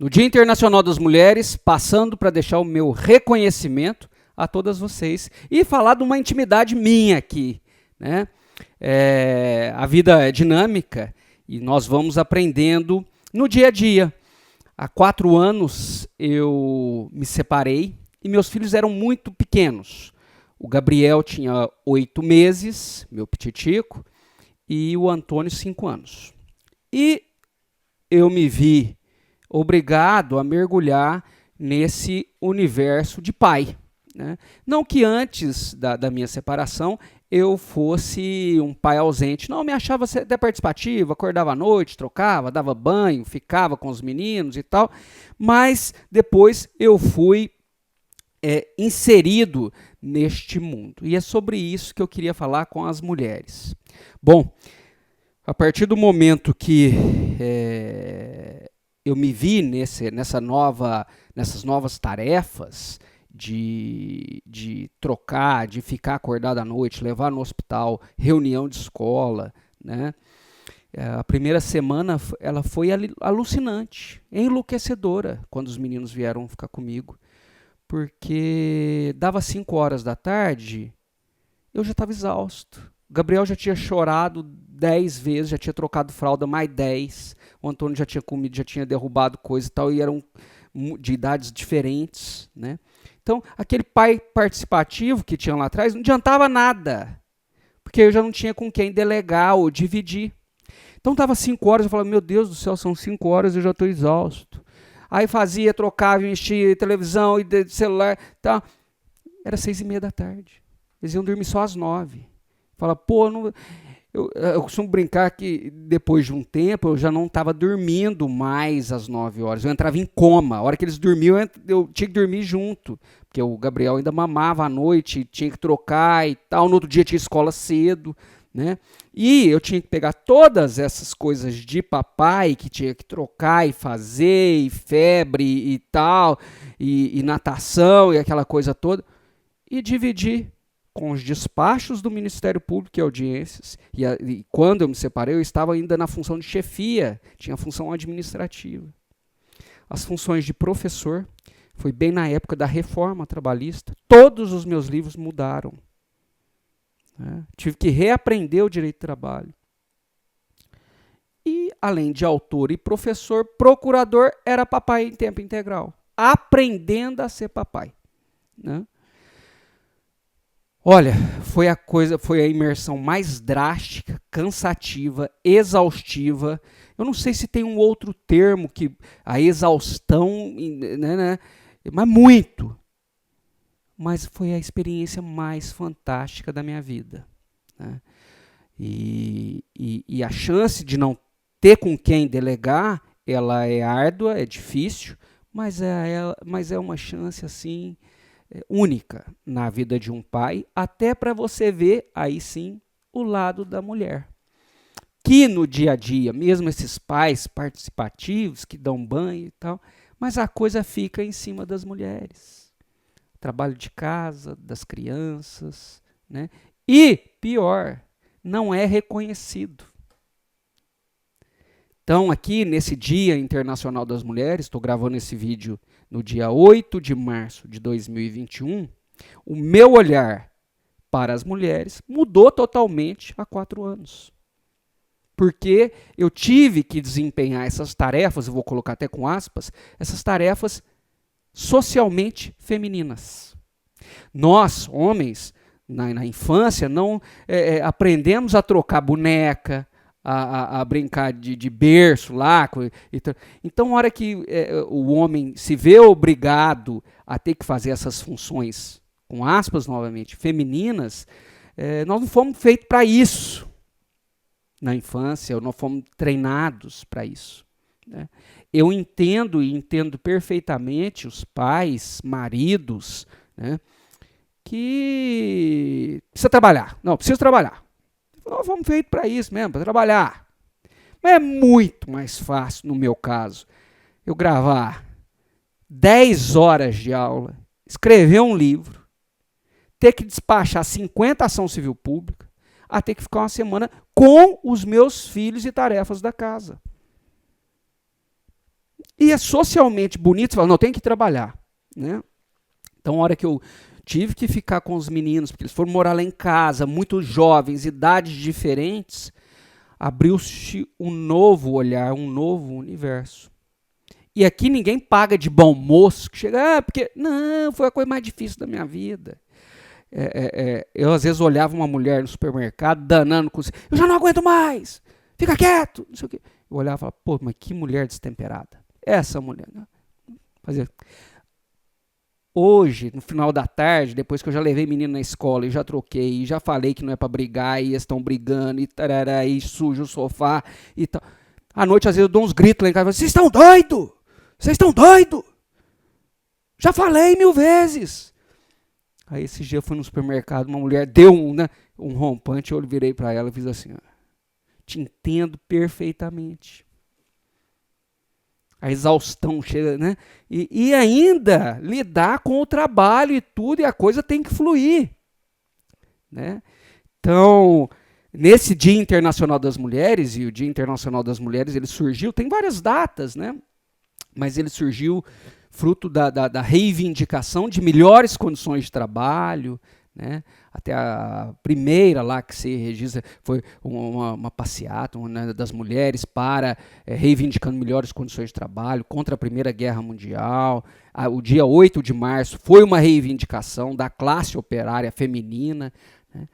No Dia Internacional das Mulheres, passando para deixar o meu reconhecimento a todas vocês e falar de uma intimidade minha aqui, né? A vida é dinâmica e nós vamos aprendendo no dia a dia. Há 4 anos eu me separei e meus filhos eram muito pequenos. O Gabriel tinha 8 meses, meu pititico, e o Antônio 5 anos. E eu me vi obrigado a mergulhar nesse universo de pai, né? Não que antes da minha separação eu fosse um pai ausente. Não, eu me achava até participativo, acordava à noite, trocava, dava banho, ficava com os meninos e tal. Mas depois eu fui inserido neste mundo. E é sobre isso que eu queria falar com as mulheres. Bom, a partir do momento que eu me vi nessas novas tarefas de trocar, de ficar acordado à noite, levar no hospital, reunião de escola, né? A primeira semana ela foi alucinante, enlouquecedora, quando os meninos vieram ficar comigo, porque dava 5 horas da tarde, eu já estava exausto. O Gabriel já tinha chorado 10 vezes, já tinha trocado fralda mais 10. O Antônio já tinha comido, já tinha derrubado coisa e tal, e eram de idades diferentes, né? Então, aquele pai participativo que tinha lá atrás não adiantava nada, porque eu já não tinha com quem delegar ou dividir. Então, estava 5 horas, eu falava, meu Deus do céu, são 5 horas, eu já estou exausto. Aí fazia, trocava, enchia televisão e celular, tal. Era 6:30 da tarde. Eles iam dormir só às 9. Fala, pô, eu costumo brincar que depois de um tempo eu já não estava dormindo mais às 9 horas. Eu entrava em coma. A hora que eles dormiam, eu tinha que dormir junto. Porque o Gabriel ainda mamava à noite, tinha que trocar e tal. No outro dia tinha escola cedo, né? E eu tinha que pegar todas essas coisas de papai que tinha que trocar e fazer, e febre e tal, e natação e aquela coisa toda, e dividir com os despachos do Ministério Público e audiências. E quando eu me separei, eu estava ainda na função de chefia, tinha função administrativa. As funções de professor, foi bem na época da reforma trabalhista, todos os meus livros mudaram. Tive que reaprender o direito do trabalho. E, além de autor e professor, procurador, era papai em tempo integral, aprendendo a ser papai, né? Olha, foi a imersão mais drástica, cansativa, exaustiva. Eu não sei se tem um outro termo que a exaustão, né, mas muito. Mas foi a experiência mais fantástica da minha vida, né? E a chance de não ter com quem delegar, ela é árdua, é difícil, mas é uma chance assim única na vida de um pai, até para você ver, aí sim, o lado da mulher. Que no dia a dia, mesmo esses pais participativos, que dão banho e tal, mas a coisa fica em cima das mulheres. Trabalho de casa, das crianças, né? E, pior, não é reconhecido. Então, aqui nesse Dia Internacional das Mulheres, estou gravando esse vídeo no dia 8 de março de 2021, o meu olhar para as mulheres mudou totalmente há 4 anos. Porque eu tive que desempenhar essas tarefas, eu vou colocar até com aspas, essas tarefas socialmente femininas. Nós, homens, na infância, não aprendemos a trocar boneca, a brincar de berço lá. Então, na hora que o homem se vê obrigado a ter que fazer essas funções, com aspas novamente, femininas, nós não fomos feitos para isso na infância, ou não fomos treinados para isso, né? Eu entendo perfeitamente os pais, maridos, né, que precisa trabalhar. Não, preciso trabalhar. Nós fomos feitos para isso mesmo, para trabalhar. Mas é muito mais fácil, no meu caso, eu gravar 10 horas de aula, escrever um livro, ter que despachar 50 ação civil pública, a ter que ficar uma semana com os meus filhos e tarefas da casa. E é socialmente bonito, você fala, não, tem que trabalhar, né? Então, a hora que eu tive que ficar com os meninos, porque eles foram morar lá em casa, muito jovens, idades diferentes, abriu-se um novo olhar, um novo universo. E aqui ninguém paga de bom moço, que chega, porque, não, foi a coisa mais difícil da minha vida. Eu, às vezes, olhava uma mulher no supermercado, danando com... Eu já não aguento mais, fica quieto, não sei o quê. Eu olhava e falava, pô, mas que mulher destemperada. Essa mulher, né? Fazia... Hoje, no final da tarde, depois que eu já levei menino na escola e já troquei, e já falei que não é para brigar, e eles estão brigando, e tarará, e suja o sofá, e tal. À noite, às vezes, eu dou uns gritos lá em casa, vocês estão doidos? Vocês estão doidos? Já falei 1000 vezes. Aí, esse dia, eu fui no supermercado, uma mulher deu um rompante, eu virei para ela e fiz assim, ó, te entendo perfeitamente. A exaustão chega, né? E ainda lidar com o trabalho e tudo, e a coisa tem que fluir, né? Então, nesse Dia Internacional das Mulheres, e o Dia Internacional das Mulheres, ele surgiu, tem várias datas, né? Mas ele surgiu fruto da reivindicação de melhores condições de trabalho, né? Até a primeira lá que se registra foi uma passeata das mulheres para reivindicando melhores condições de trabalho contra a Primeira Guerra Mundial. O dia 8 de março foi uma reivindicação da classe operária feminina, né?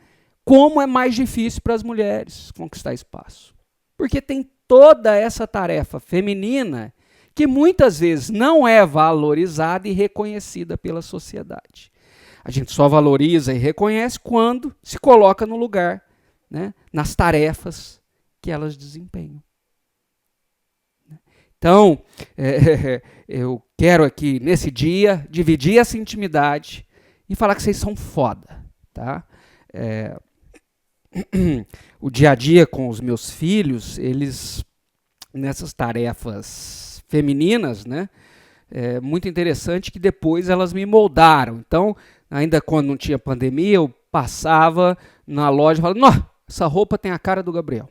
Como é mais difícil para as mulheres conquistar espaço? Porque tem toda essa tarefa feminina que muitas vezes não é valorizada e reconhecida pela sociedade. A gente só valoriza e reconhece quando se coloca no lugar, né, nas tarefas que elas desempenham. Então, eu quero aqui, nesse dia, dividir essa intimidade e falar que vocês são foda. Tá? O dia a dia com os meus filhos, eles, nessas tarefas femininas, né, é muito interessante que depois elas me moldaram. Então, ainda quando não tinha pandemia, eu passava na loja e falava, nossa, essa roupa tem a cara do Gabriel.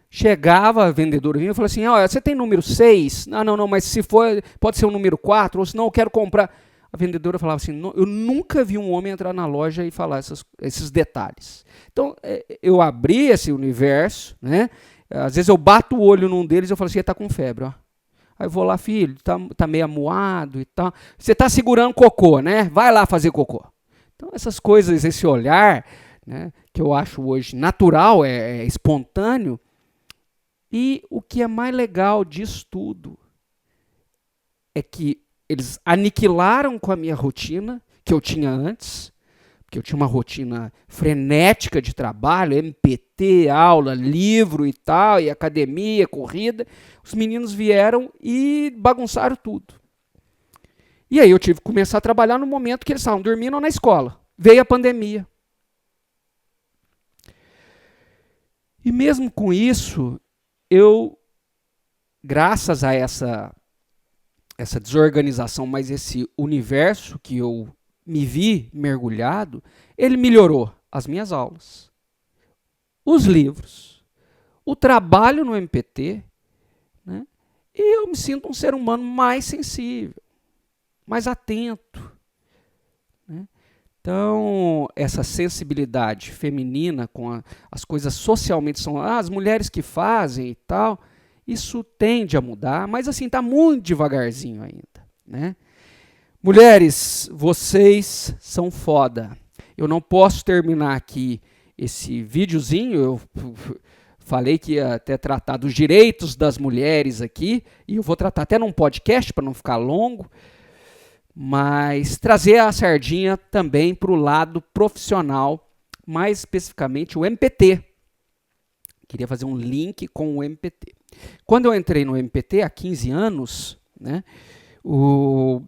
Chegava a vendedora vinha e falava assim, olha, você tem número 6? Não, mas se for, pode ser o número 4, ou senão eu quero comprar. A vendedora falava assim, eu nunca vi um homem entrar na loja e falar esses detalhes. Então, eu abri esse universo, né? Às vezes eu bato o olho num deles e eu falo assim, ele está com febre, ó. Aí eu vou lá, filho, tá meio amuado e tal. Você está segurando cocô, né? Vai lá fazer cocô. Então, essas coisas, esse olhar, né, que eu acho hoje natural, é espontâneo. E o que é mais legal disso tudo é que eles aniquilaram com a minha rotina, que eu tinha antes, porque eu tinha uma rotina frenética de trabalho, MPT, aula, livro e tal, e academia, corrida. Os meninos vieram e bagunçaram tudo. E aí eu tive que começar a trabalhar no momento que eles estavam dormindo ou na escola. Veio a pandemia. E mesmo com isso, eu, graças a essa desorganização, mas esse universo que eu me vi mergulhado, ele melhorou as minhas aulas, os livros, o trabalho no MPT, né? E eu me sinto um ser humano mais sensível, mais atento, né? Então, essa sensibilidade feminina com as coisas socialmente são as mulheres que fazem e tal, isso tende a mudar, mas assim, está muito devagarzinho ainda, né? Mulheres, vocês são foda. Eu não posso terminar aqui esse videozinho, eu falei que ia até tratar dos direitos das mulheres aqui, e eu vou tratar até num podcast para não ficar longo, mas trazer a sardinha também para o lado profissional, mais especificamente o MPT. Queria fazer um link com o MPT. Quando eu entrei no MPT há 15 anos, né,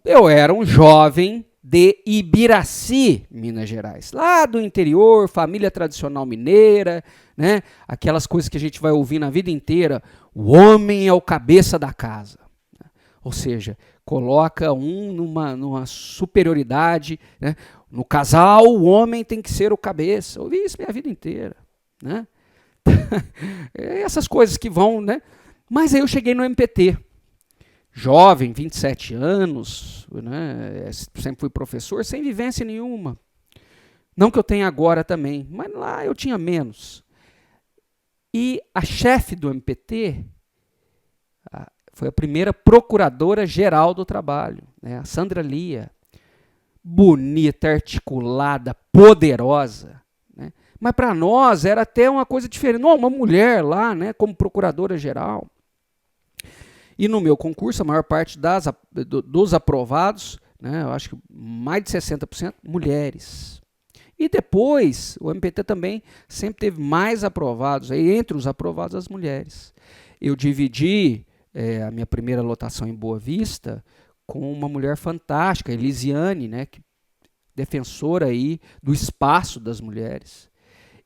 eu era um jovem de Ibiraci, Minas Gerais, lá do interior, família tradicional mineira, né, aquelas coisas que a gente vai ouvir na vida inteira, o homem é o cabeça da casa. Ou seja, coloca numa superioridade, né? No casal, o homem tem que ser o cabeça. Eu ouvi isso minha vida inteira, né? Essas coisas que vão, né? Mas aí eu cheguei no MPT. jovem, 27 anos, né? Sempre fui professor, sem vivência nenhuma. Não que eu tenha agora também, mas lá eu tinha menos. E a chefe do MPT foi a primeira procuradora-geral do trabalho, né? A Sandra Lia. Bonita, articulada, poderosa. Né? Mas para nós era até uma coisa diferente. Não, uma mulher lá, né, como procuradora-geral. E no meu concurso, a maior parte dos aprovados, né, eu acho que mais de 60%, mulheres. E depois, o MPT também sempre teve mais aprovados, aí, entre os aprovados, as mulheres. Eu dividi a minha primeira lotação em Boa Vista com uma mulher fantástica, Elisiane, né, defensora aí do espaço das mulheres.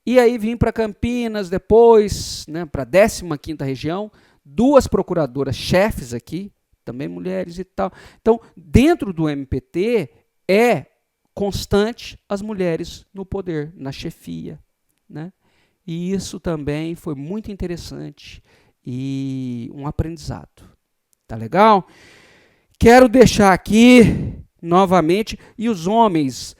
E aí vim para Campinas depois, né, para a 15ª região, 2 procuradoras chefes aqui, também mulheres e tal. Então, dentro do MPT é constante as mulheres no poder, na chefia, né? E isso também foi muito interessante e um aprendizado. Tá legal? Quero deixar aqui novamente, e os homens,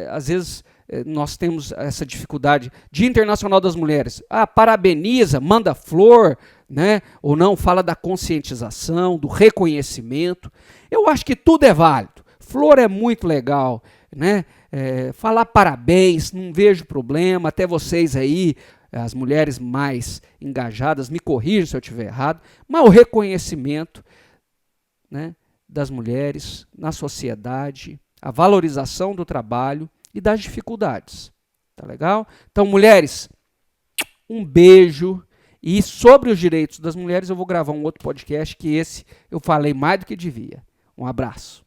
às vezes nós temos essa dificuldade, Dia Internacional das Mulheres, parabeniza, manda flor, né? Ou não, fala da conscientização, do reconhecimento. Eu acho que tudo é válido. Flor é muito legal, né? Falar parabéns, não vejo problema, até vocês aí, as mulheres mais engajadas, me corrijam se eu estiver errado, mas o reconhecimento, né, das mulheres na sociedade, a valorização do trabalho e das dificuldades. Tá legal? Então, mulheres, um beijo. E sobre os direitos das mulheres eu vou gravar um outro podcast, que esse eu falei mais do que devia. Um abraço.